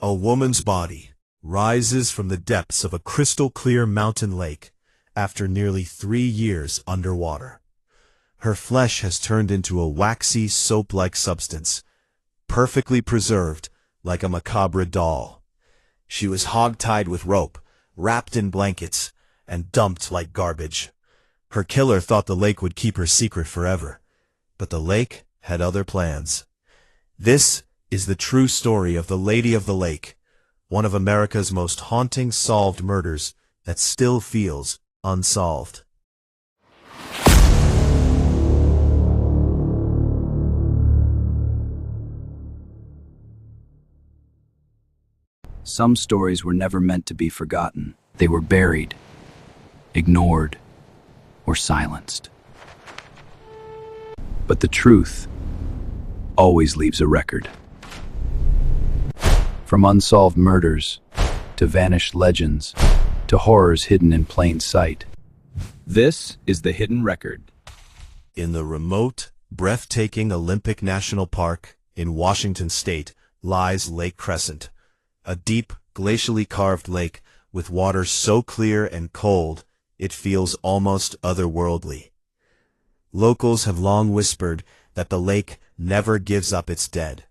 A woman's body rises from the depths of a crystal-clear mountain lake after nearly 3 years underwater. Her flesh has turned into a waxy, soap-like substance, perfectly preserved like a macabre doll. She was hog-tied with rope, wrapped in blankets, and dumped like garbage. Her killer thought the lake would keep her secret forever, but the lake had other plans. This is the true story of the Lady of the Lake, one of America's most haunting solved murders that still feels unsolved. Some stories were never meant to be forgotten. They were buried, ignored, or silenced. But the truth always leaves a record. From unsolved murders, to vanished legends, to horrors hidden in plain sight. This is the Hidden Record. In the remote, breathtaking Olympic National Park in Washington State lies Lake Crescent, a deep, glacially carved lake with water so clear and cold it feels almost otherworldly. Locals have long whispered that the lake never gives up its dead.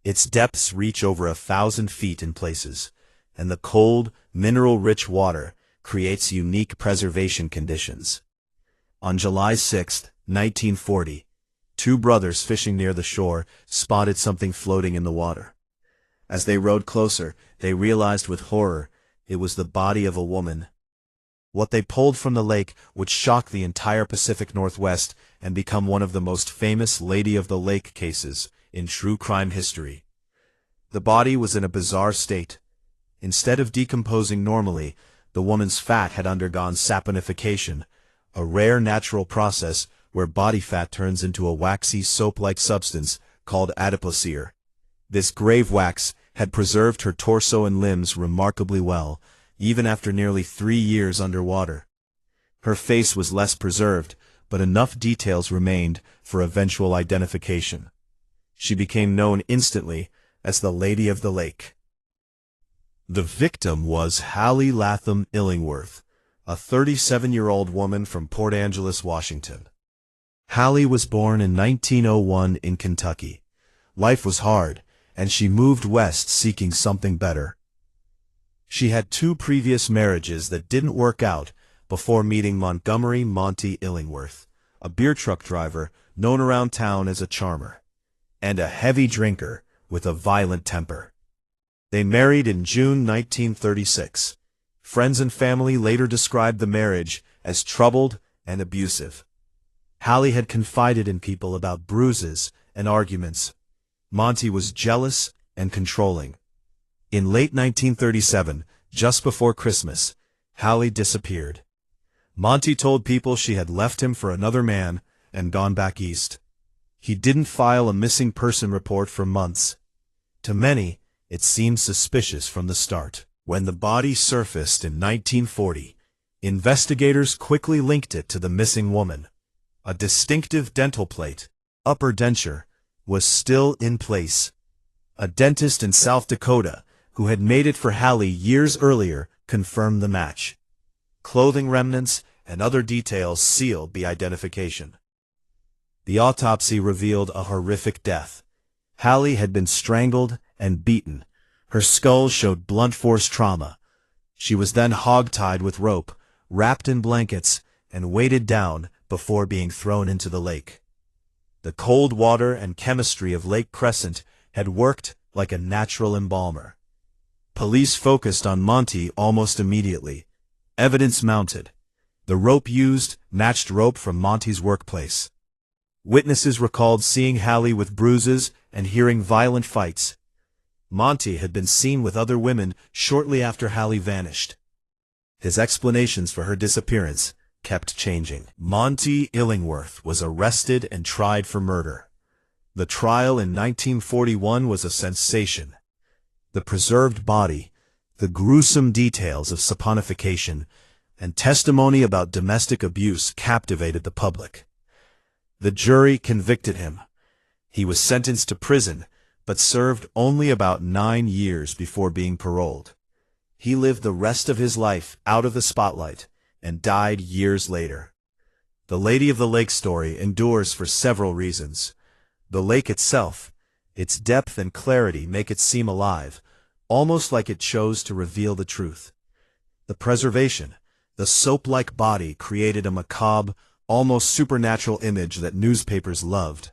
Its depths reach over 1,000 feet in places, and the cold, mineral-rich water creates unique preservation conditions. On July 6, 1940, 2 brothers fishing near the shore spotted something floating in the water. As they rowed closer, they realized with horror it was the body of a woman. What they pulled from the lake would shock the entire Pacific Northwest and become one of the most famous Lady of the Lake cases in true crime history. The body was in a bizarre state. Instead of decomposing normally, the woman's fat had undergone saponification, a rare natural process where body fat turns into a waxy soap-like substance called adipocere. This grave wax had preserved her torso and limbs remarkably well, even after nearly 3 years underwater. Her face was less preserved, but enough details remained for eventual identification. She became known instantly as the Lady of the Lake. The victim was Hallie Latham Illingworth, a 37-year-old woman from Port Angeles, Washington. Hallie was born in 1901 in Kentucky. Life was hard, and she moved west seeking something better. She had 2 previous marriages that didn't work out before meeting Montgomery Monty Illingworth, a beer truck driver known around town as a charmer, and a heavy drinker with a violent temper. They married in June 1936. Friends and family later described the marriage as troubled and abusive. Hallie had confided in people about bruises and arguments. Monty was jealous and controlling. In late 1937, just before Christmas, Hallie disappeared. Monty told people she had left him for another man and gone back east. He didn't file a missing person report for months. To many, it seemed suspicious from the start. When the body surfaced in 1940, investigators quickly linked it to the missing woman. A distinctive dental plate, upper denture, was still in place. A dentist in South Dakota, who had made it for Hallie years earlier, confirmed the match. Clothing remnants and other details sealed the identification. The autopsy revealed a horrific death. Hallie had been strangled and beaten. Her skull showed blunt force trauma. She was then hog-tied with rope, wrapped in blankets, and weighted down before being thrown into the lake. The cold water and chemistry of Lake Crescent had worked like a natural embalmer. Police focused on Monty almost immediately. Evidence mounted. The rope used matched rope from Monty's workplace. Witnesses recalled seeing Hallie with bruises and hearing violent fights. Monty had been seen with other women shortly after Hallie vanished. His explanations for her disappearance kept changing. Monty Illingworth was arrested and tried for murder. The trial in 1941 was a sensation. The preserved body, the gruesome details of saponification, and testimony about domestic abuse captivated the public. The jury convicted him. He was sentenced to prison, but served only about 9 years before being paroled. He lived the rest of his life out of the spotlight and died years later. The Lady of the Lake story endures for several reasons. The lake itself, its depth and clarity make it seem alive, almost like it chose to reveal the truth. The preservation, the soap-like body created a macabre, almost supernatural image that newspapers loved.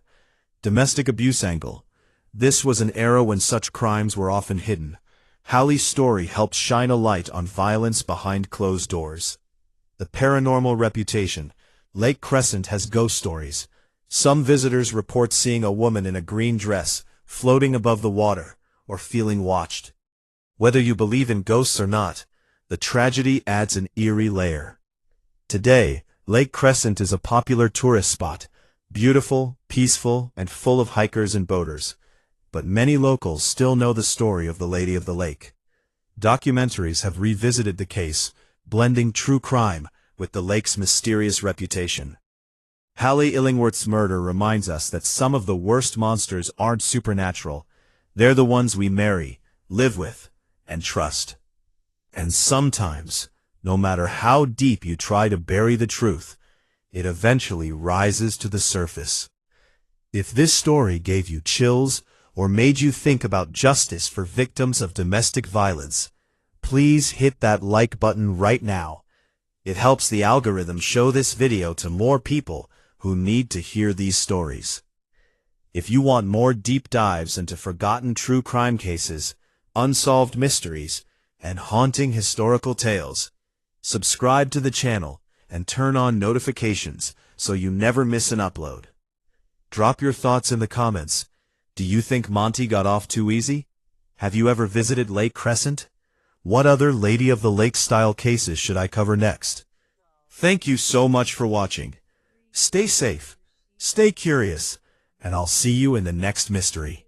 Domestic abuse angle. This was an era when such crimes were often hidden. Hallie's story helped shine a light on violence behind closed doors. The paranormal reputation. Lake Crescent has ghost stories. Some visitors report seeing a woman in a green dress floating above the water or feeling watched. Whether you believe in ghosts or not, the tragedy adds an eerie layer. Today, Lake Crescent is a popular tourist spot, beautiful, peaceful, and full of hikers and boaters. But many locals still know the story of the Lady of the Lake. Documentaries have revisited the case, blending true crime with the lake's mysterious reputation. Hallie Illingworth's murder reminds us that some of the worst monsters aren't supernatural. They're the ones we marry, live with, and trust. And sometimes, no matter how deep you try to bury the truth, it eventually rises to the surface. If this story gave you chills or made you think about justice for victims of domestic violence, please hit that like button right now. It helps the algorithm show this video to more people who need to hear these stories. If you want more deep dives into forgotten true crime cases, unsolved mysteries, and haunting historical tales, subscribe to the channel and turn on notifications so you never miss an upload. Drop your thoughts in the comments. Do you think Monty got off too easy? Have you ever visited Lake Crescent? What other Lady of the Lake style cases should I cover next? Thank you so much for watching. Stay safe, stay curious, and I'll see you in the next mystery.